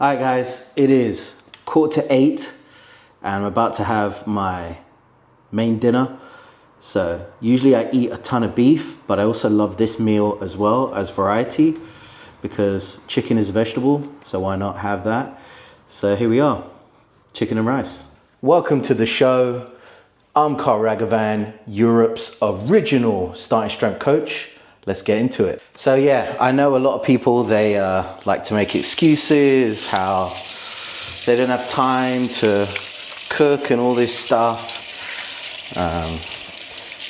Alright guys, it is 7:45 and I'm about to have my main dinner. So usually I eat a ton of beef, but I also love this meal as well as variety because chicken is a vegetable, so why not have that? So here we are, chicken and rice. Welcome to the show. I'm Carl Ragavan, Europe's original starting strength coach. Let's get into it. So yeah, I know a lot of people, they like to make excuses, how they don't have time to cook and all this stuff.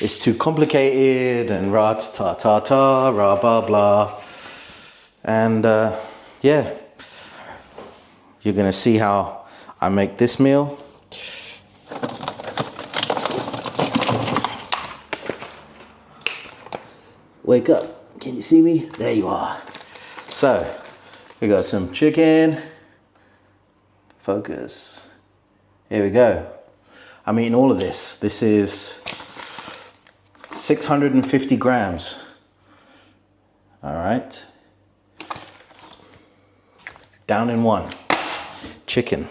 It's too complicated and rah ta ta ta, rah blah blah. And yeah, you're gonna see how I make this meal. Wake up, can you see me? There you are. So, we got some chicken. Focus. Here we go. I'm eating all of this. This is 650 grams. All right. Down in one. Chicken.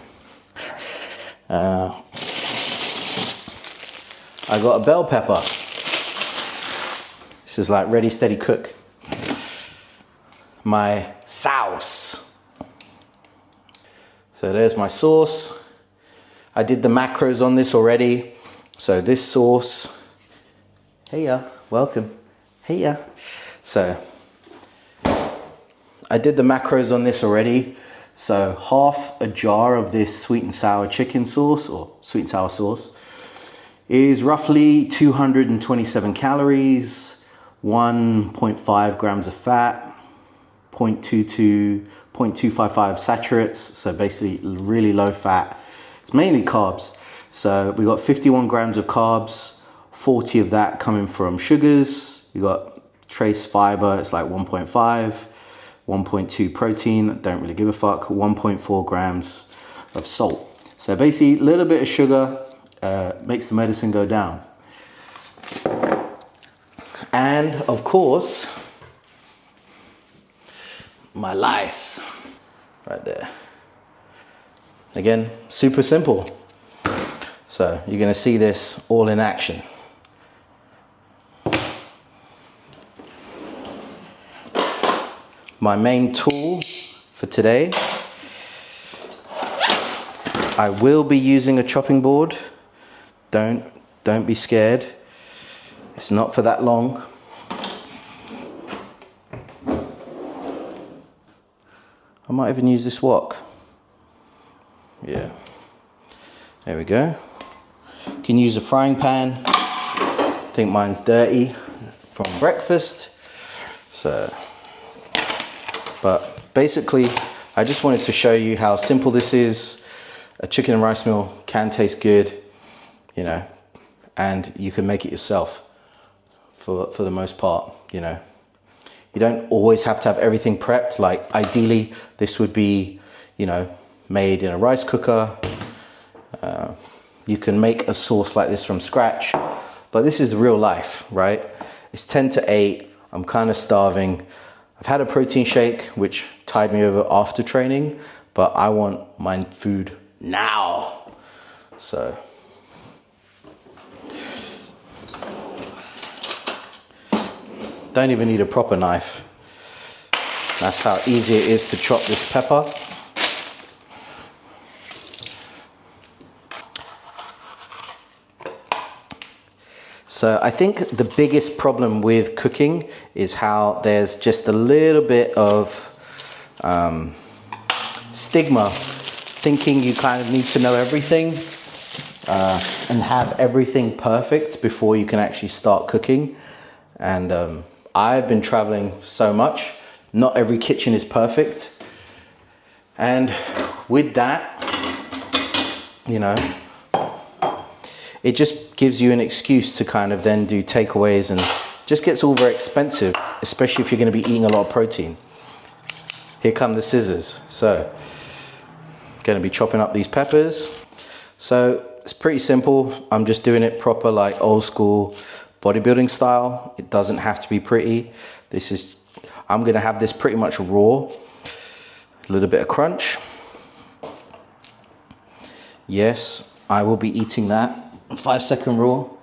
I got a bell pepper. This is like ready, steady, cook. My sauce. So there's my sauce. I did the macros on this already. So this sauce, heya, welcome, heya. So I did the macros on this already. So half a jar of this sweet and sour chicken sauce or sweet and sour sauce is roughly 227 calories. 1.5 grams of fat, 0.255 saturates, so basically really low fat. It's mainly carbs. So we got 51 grams of carbs, 40 of that coming from sugars. You got trace fiber, it's like 1.5, 1.2 protein, don't really give a fuck, 1.4 grams of salt. So basically a little bit of sugar makes the medicine go down. And of course, my lice, right there. Again, super simple. So you're gonna see this all in action. My main tool for today, I will be using a chopping board. Don't be scared. It's not for that long. I might even use this wok. Yeah. There we go. You can use a frying pan. I think mine's dirty from breakfast. So, but basically, I just wanted to show you how simple this is. A chicken and rice meal can taste good, you know, and you can make it yourself. For the most part, you know. You don't always have to have everything prepped. Like ideally, this would be, you know, made in a rice cooker. You can make a sauce like this from scratch, but this is real life, right? It's 10 to 8, I'm kind of starving. I've had a protein shake, which tied me over after training, but I want my food now. So. Don't even need a proper knife. That's how easy it is to chop this pepper. So I think the biggest problem with cooking is how there's just a little bit of stigma, thinking you kind of need to know everything and have everything perfect before you can actually start cooking. And I've been traveling so much, not every kitchen is perfect. And with that, you know, it just gives you an excuse to kind of then do takeaways and just gets all very expensive, especially if you're gonna be eating a lot of protein. Here come the scissors. So, gonna be chopping up these peppers. So it's pretty simple. I'm just doing it proper, like old school bodybuilding style. It doesn't have to be pretty. I'm gonna have this pretty much raw. A little bit of crunch. Yes, I will be eating that. 5-second rule.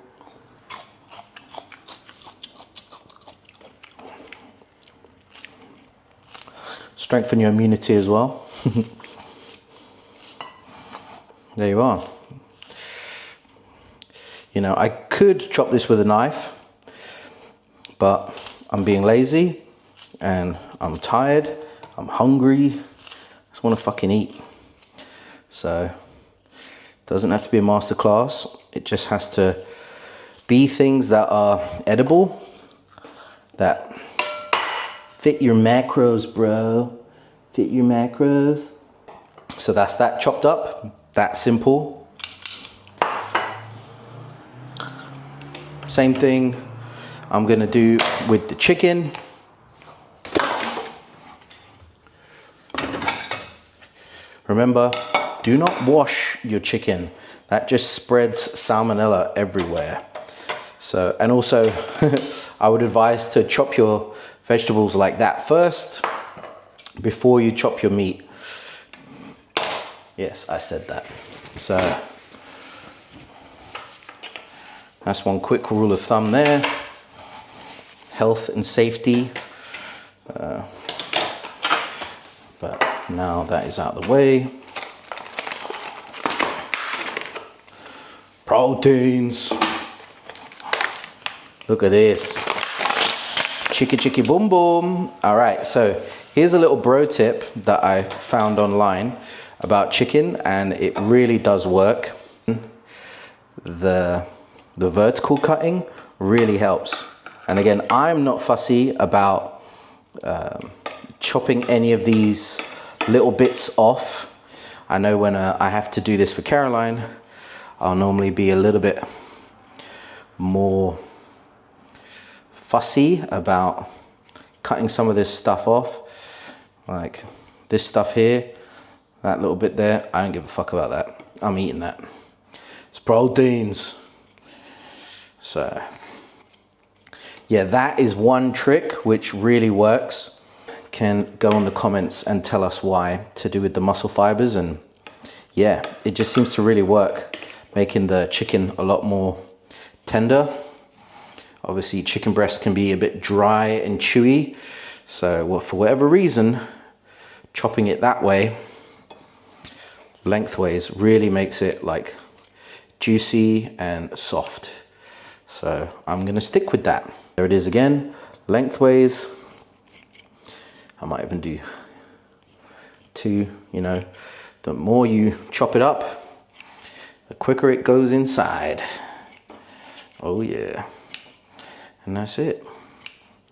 Strengthen your immunity as well. There you are. You know, I could chop this with a knife, but I'm being lazy and I'm tired, I'm hungry, I just want to fucking eat. So, it doesn't have to be a masterclass, it just has to be things that are edible, that fit your macros, bro. Fit your macros. So that's that chopped up, that simple. Same thing I'm gonna do with the chicken. Remember, do not wash your chicken. That just spreads salmonella everywhere. So, and also, I would advise to chop your vegetables like that first, before you chop your meat. Yes, I said that. So, that's one quick rule of thumb there. Health and safety. But now that is out of the way. Proteins. Look at this. Chicky chicky boom boom. All right, so here's a little bro tip that I found online about chicken, and it really does work. The vertical cutting really helps. And again, I'm not fussy about chopping any of these little bits off. I know when I have to do this for Caroline, I'll normally be a little bit more fussy about cutting some of this stuff off. Like this stuff here, that little bit there, I don't give a fuck about that. I'm eating that. It's proteins. So yeah, that is one trick which really works. Can go in the comments and tell us why, to do with the muscle fibers. And yeah, it just seems to really work, making the chicken a lot more tender. Obviously chicken breast can be a bit dry and chewy, so well, for whatever reason, chopping it that way, lengthways, really makes it like juicy and soft. So I'm gonna stick with that. There it is again, lengthways. I might even do 2, you know, the more you chop it up, the quicker it goes inside. Oh yeah. And that's it.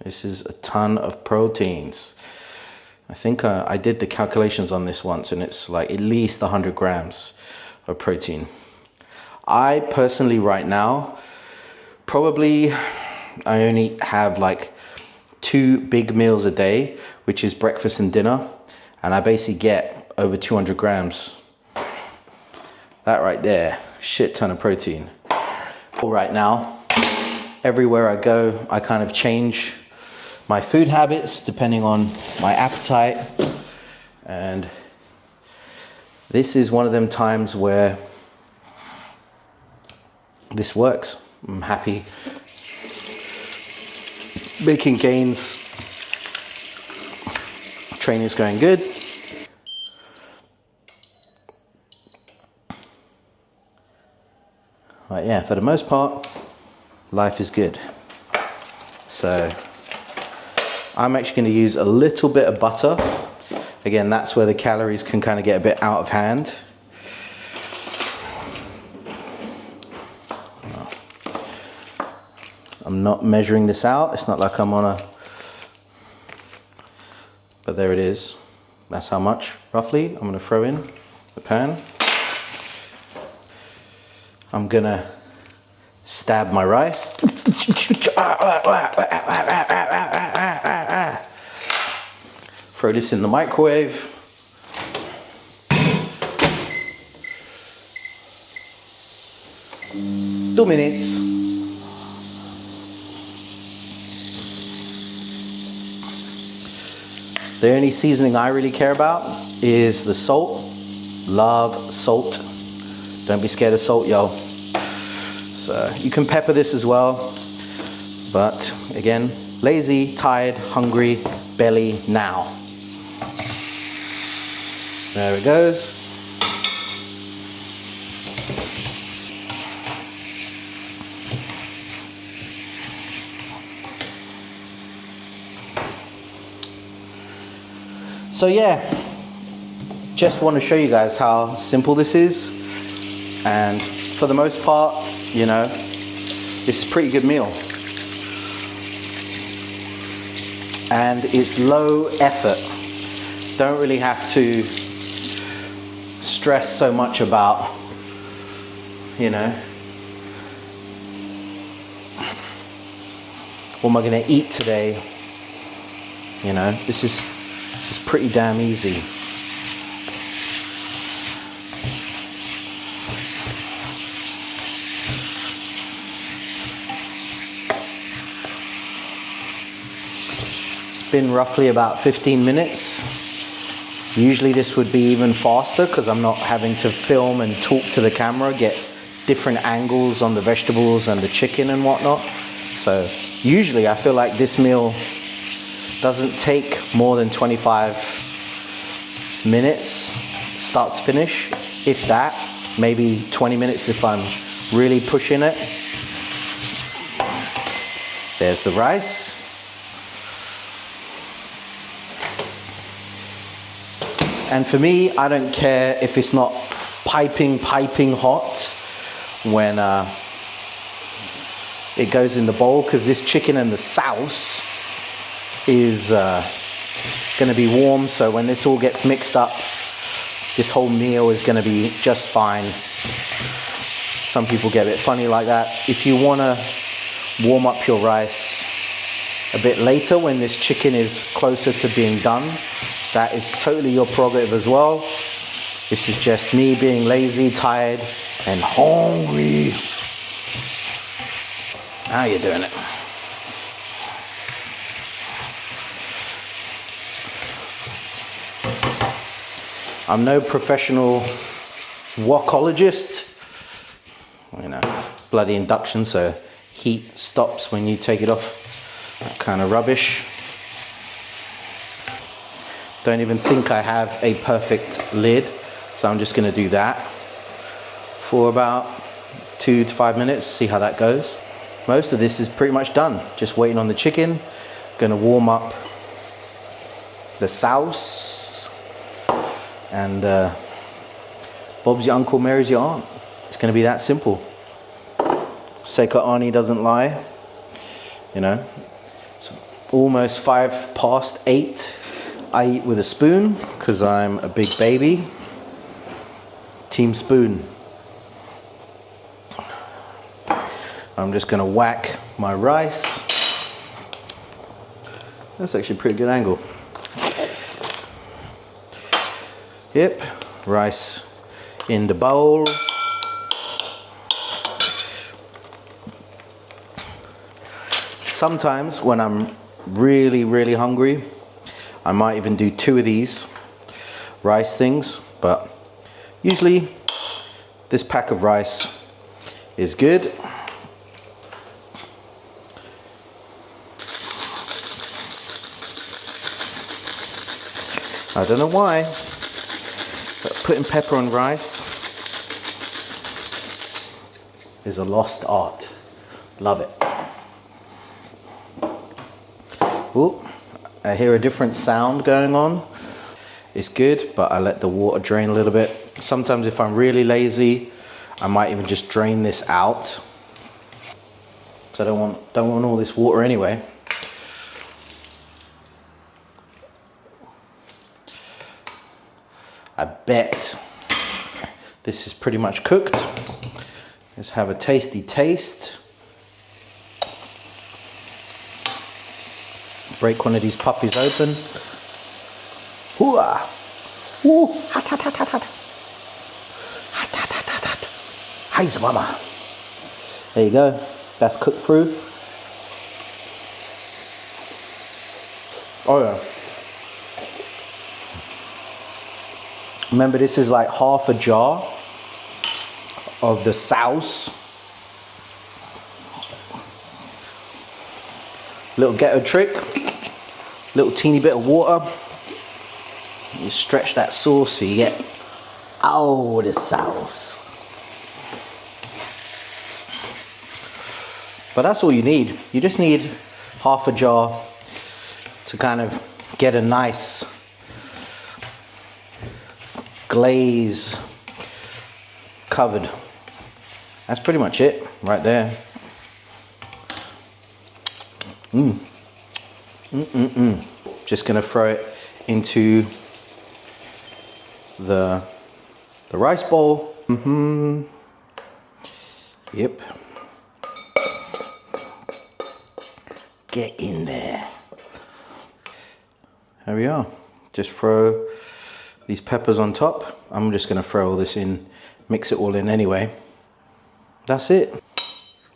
This is a ton of proteins. I think I did the calculations on this once, and it's like at least 100 grams of protein. I personally right now, probably I only have like 2 big meals a day, which is breakfast and dinner. And I basically get over 200 grams. That right there, shit ton of protein. All right now, everywhere I go, I kind of change my food habits depending on my appetite. And this is one of them times where this works. I'm happy. Making gains. Training's going good. But yeah, for the most part, life is good. So I'm actually going to use a little bit of butter. Again, that's where the calories can kind of get a bit out of hand. I'm not measuring this out. It's not like I'm on a... But there it is. That's how much, roughly, I'm going to throw in the pan. I'm going to stab my rice. Throw this in the microwave. Two minutes. The only seasoning I really care about is the salt. Love salt. Don't be scared of salt, yo. So you can pepper this as well. But again, lazy, tired, hungry, belly now. There it goes. So yeah, just want to show you guys how simple this is, and for the most part, you know, it's a pretty good meal, and it's low effort. Don't really have to stress so much about, you know, what am I going to eat today. You know, this is pretty damn easy. It's been roughly about 15 minutes. Usually this would be even faster because I'm not having to film and talk to the camera, get different angles on the vegetables and the chicken and whatnot. So usually I feel like this meal doesn't take more than 25 minutes, start to finish. If that, maybe 20 minutes if I'm really pushing it. There's the rice. And for me, I don't care if it's not piping hot when it goes in the bowl, because this chicken and the sauce is going to be warm, so when this all gets mixed up, this whole meal is going to be just fine. Some people get a bit funny like that. If you want to warm up your rice a bit later when this chicken is closer to being done, that is totally your prerogative as well. This is just me being lazy, tired, and hungry. Now you're doing it. I'm no professional wokologist, you know, bloody induction, so heat stops when you take it off, that kind of rubbish. Don't even think I have a perfect lid, so I'm just going to do that for about 2 to 5 minutes, see how that goes. Most of this is pretty much done, just waiting on the chicken. Going to warm up the sauce. And Bob's your uncle, Mary's your aunt. It's going to be that simple. Seika Arnie doesn't lie. You know, it's almost 8:05. I eat with a spoon because I'm a big baby. Team spoon. I'm just going to whack my rice. That's actually a pretty good angle. Yep, rice in the bowl. Sometimes when I'm really hungry, I might even do 2 of these rice things, but usually this pack of rice is good. I don't know why, but putting pepper on rice is a lost art. Love it. Ooh, I hear a different sound going on. It's good, but I let the water drain a little bit. Sometimes if I'm really lazy, I might even just drain this out. So I don't want all this water anyway. I bet this is pretty much cooked. Let's have a tasty taste. Break one of these puppies open. Hoo-ah! Ooh, hot, hot, hot, hot, hot. Hot, hot, hot, hot, hot. Hi's mama. There you go. That's cooked through. Oh yeah. Remember, this is like half a jar. of the sauce. Little ghetto trick, little teeny bit of water. You stretch that sauce so you get all the sauce. But that's all you need. You just need half a jar to kind of get a nice glaze covered. That's pretty much it right there. Just gonna throw it into the rice bowl. Yep. Get in there. There we are. Just throw these peppers on top. I'm just gonna throw all this in, mix it all in anyway. That's it.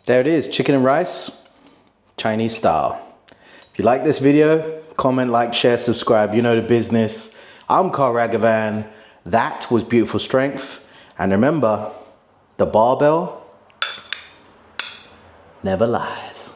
There it is, chicken and rice, Chinese style. If you like this video, comment, like, share, subscribe. You know the business. I'm Carl Ragavan. That was Beautiful Strength. And remember, the barbell never lies.